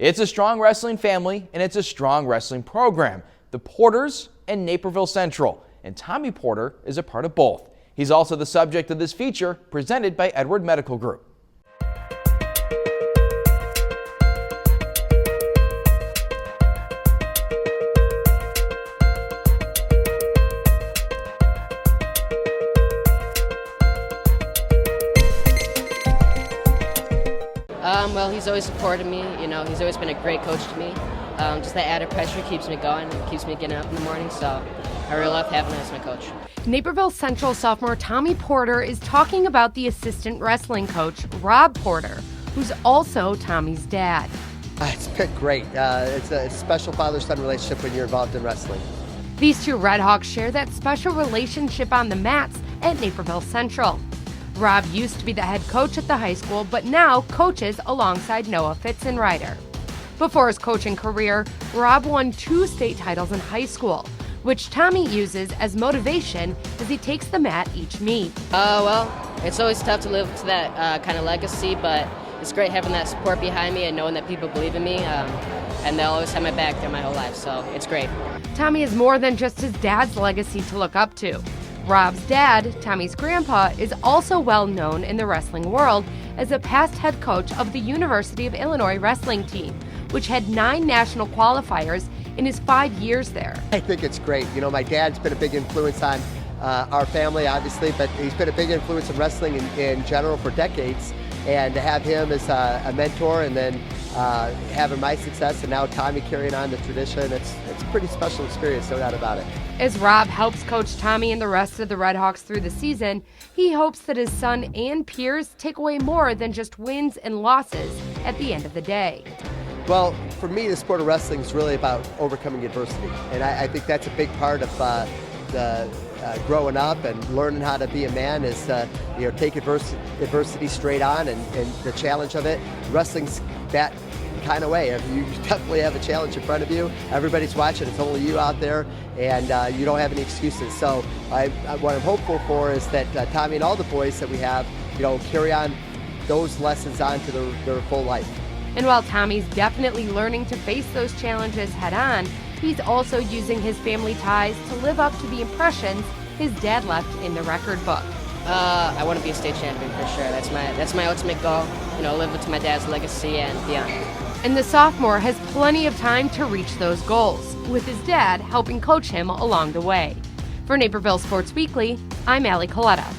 It's a strong wrestling family, and it's a strong wrestling program. The Porters and Naperville Central, and Tommy Porter is a part of both. He's also the subject of this feature presented by Edward Medical Group. Well, he's always supported me. He's always been a great coach to me. Just that added pressure keeps me going, keeps me getting up in the morning. So I really love having him as my coach. Naperville Central sophomore Tommy Porter is talking about the assistant wrestling coach, Rob Porter, who's also Tommy's dad. It's been great. It's a special father-son relationship when you're involved in wrestling. These two Redhawks share that special relationship on the mats at Naperville Central. Rob used to be the head coach at the high school, but now coaches alongside Noah Fitzenreiter. Before his coaching career, Rob won 2 state titles in high school, which Tommy uses as motivation as he takes the mat each meet. Well, it's always tough to live to that kind of legacy, but it's great having that support behind me and knowing that people believe in me, and they'll always have my back through my whole life, so it's great. Tommy is more than just his dad's legacy to look up to. Rob's dad, Tommy's grandpa, is also well known in the wrestling world as a past head coach of the University of Illinois wrestling team, which had 9 national qualifiers in his 5 years there. I think it's great. My dad's been a big influence on our family, obviously, but he's been a big influence in wrestling in general for decades. And to have him as a mentor and then having my success and now Tommy carrying on the tradition, it's a pretty special experience, no doubt about it. As Rob helps coach Tommy and the rest of the Redhawks through the season, he hopes that his son and peers take away more than just wins and losses at the end of the day. Well, for me, the sport of wrestling is really about overcoming adversity. And I think that's a big part of growing up and learning how to be a man is take adversity straight on and the challenge of it. Wrestling's that kind of way. You definitely have a challenge in front of you. Everybody's watching. It's only you out there, and you don't have any excuses. So what I'm hopeful for is that Tommy and all the boys that we have, carry on those lessons on to their full life. And while Tommy's definitely learning to face those challenges head on, he's also using his family ties to live up to the impressions his dad left in the record book. I want to be a state champion for sure. That's my ultimate goal. Live up to my dad's legacy and beyond. And the sophomore has plenty of time to reach those goals, with his dad helping coach him along the way. For Naperville Sports Weekly, I'm Allie Coletta.